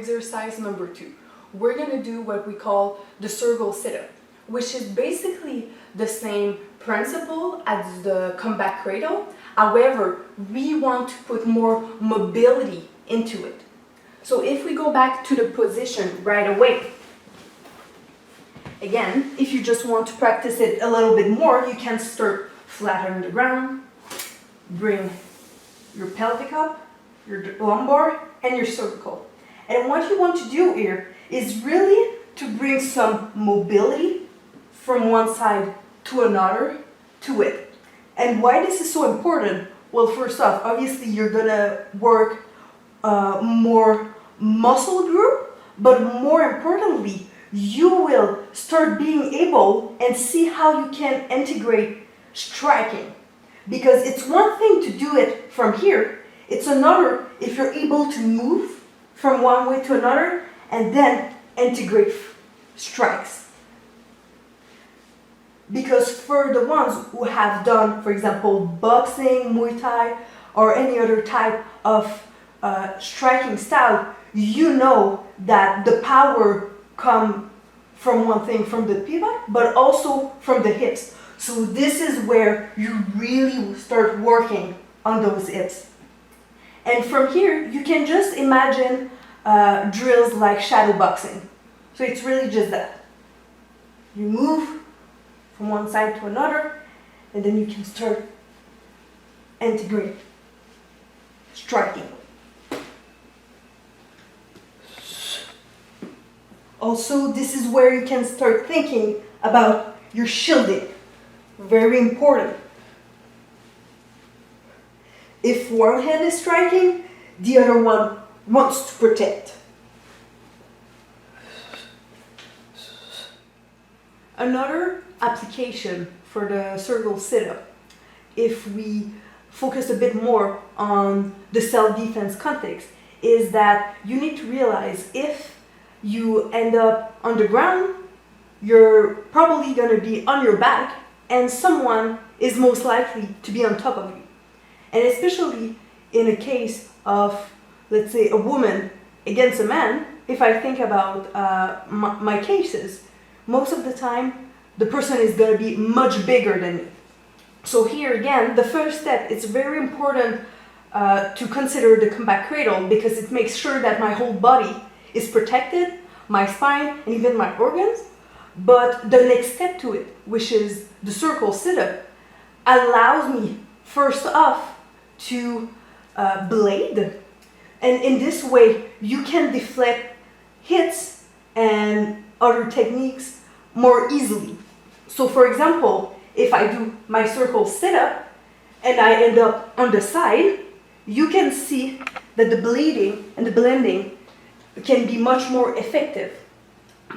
exercise number 2. We're going to do what we call the circle sit-up, which is basically the same principle as the comeback cradle. However, we want to put more mobility into it. So if we go back to the position right away, again, if you just want to practice it a little bit more, you can start flat on the ground, bring your pelvic up, your lumbar, and your cervical. And what you want to do here is really to bring some mobility from one side to another to it. And why this is so important? Well, first off, obviously you're gonna work more muscle group, but more importantly, you will start being able and see how you can integrate striking. Because it's one thing to do it from here, it's another if you're able to move from one way to another and then integrate strikes. Because for the ones who have done, for example, boxing, Muay Thai, or any other type of striking style, you know that the power comes from one thing, from the pivot, but also from the hips. So this is where you really start working on those hips. And from here, you can just imagine drills like shadow boxing. So it's really just that. You move from one side to another, and then you can start integrating, striking. Also, this is where you can start thinking about your shielding. Very important. If one hand is striking, the other one wants to protect. Another application for the circle sit-up, if we focus a bit more on the self-defense context, is that you need to realize if you end up on the ground, you're probably going to be on your back and someone is most likely to be on top of you. And especially in a case of, let's say, a woman against a man, if I think about my cases, most of the time the person is going to be much bigger than me. So here again, the first step, it's very important to consider the comeback cradle because it makes sure that my whole body is protected, my spine and even my organs. But the next step to it, which is the circle sit-up, allows me first off to blade. And in this way, you can deflect hits and other techniques more easily. So for example, if I do my circle sit-up and I end up on the side, you can see that the blading and the blending can be much more effective.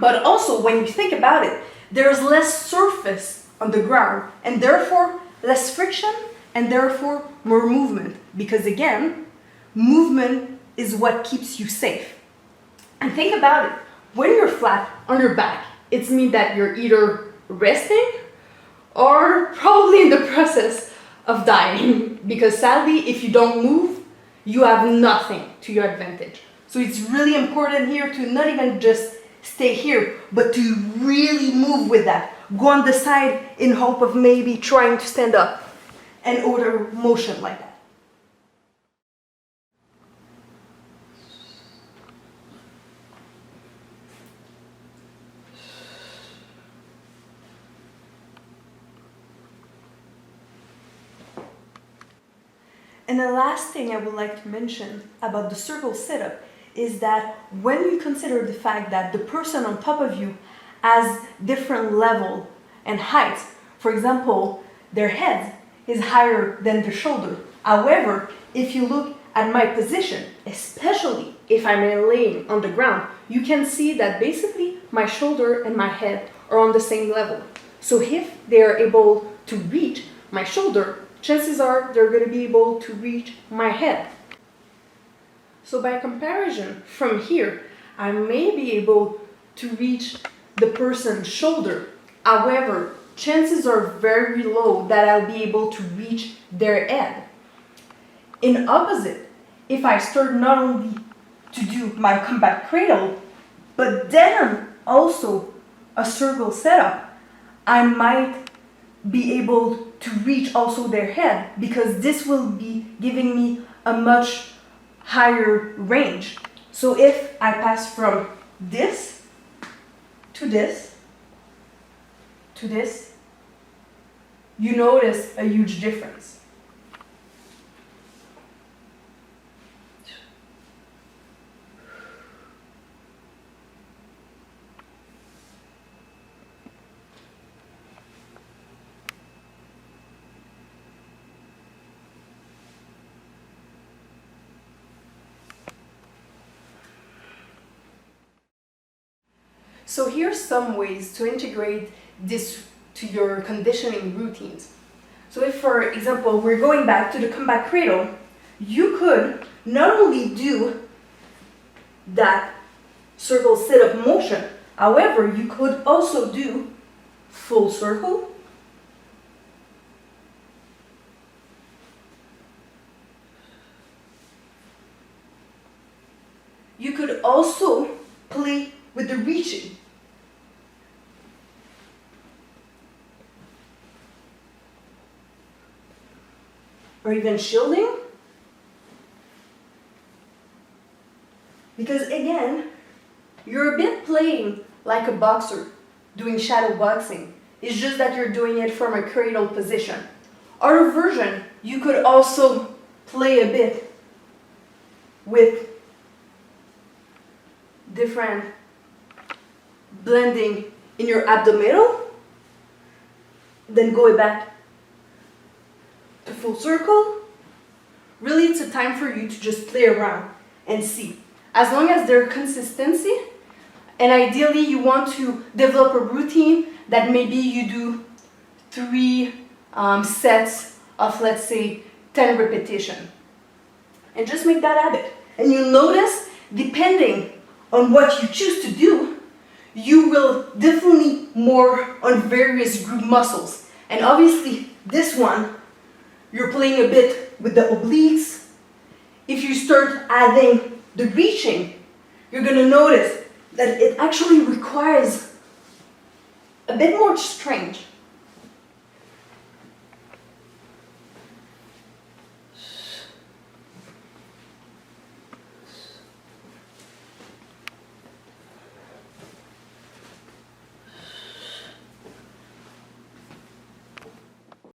But also, when you think about it, there's less surface on the ground and therefore less friction and therefore more movement. Because again, movement is what keeps you safe. And think about it, when you're flat on your back, it means that you're either resting or probably in the process of dying. Because sadly, if you don't move, you have nothing to your advantage. So it's really important here to not even just stay here, but to really move with that. Go on the side in hope of maybe trying to stand up and other motion like that. And the last thing I would like to mention about the circle sit-up is that when you consider the fact that the person on top of you has different level and height, for example, their head is higher than the shoulder. However, if you look at my position, especially if I'm laying on the ground, you can see that basically my shoulder and my head are on the same level. So if they are able to reach my shoulder, chances are they're going to be able to reach my head. So by comparison, from here, I may be able to reach the person's shoulder. However, chances are very low that I'll be able to reach their head. In opposite, if I start not only to do my combat cradle, but then also a circle setup, I might be able to reach also their head, because this will be giving me a much higher range. So if I pass from this to this to this, you notice a huge difference. So here's some ways to integrate this to your conditioning routines. So if, for example, we're going back to the combat cradle, you could not only do that circle sit-up motion, however, you could also do full circle, you could also play with the reaching. Or even shielding. Because again, you're a bit playing like a boxer doing shadow boxing. It's just that you're doing it from a cradle position. Other version, you could also play a bit with different blending in your abdominal, then go back to full circle. Really, it's a time for you to just play around and see. As long as there's consistency, and ideally you want to develop a routine that maybe you do 3 sets of, let's say, 10 repetition. And just make that habit. And you'll notice, depending on what you choose to do, you will definitely more on various group muscles. And obviously, this one, you're playing a bit with the obliques. If you start adding the reaching, you're going to notice that it actually requires a bit more strength.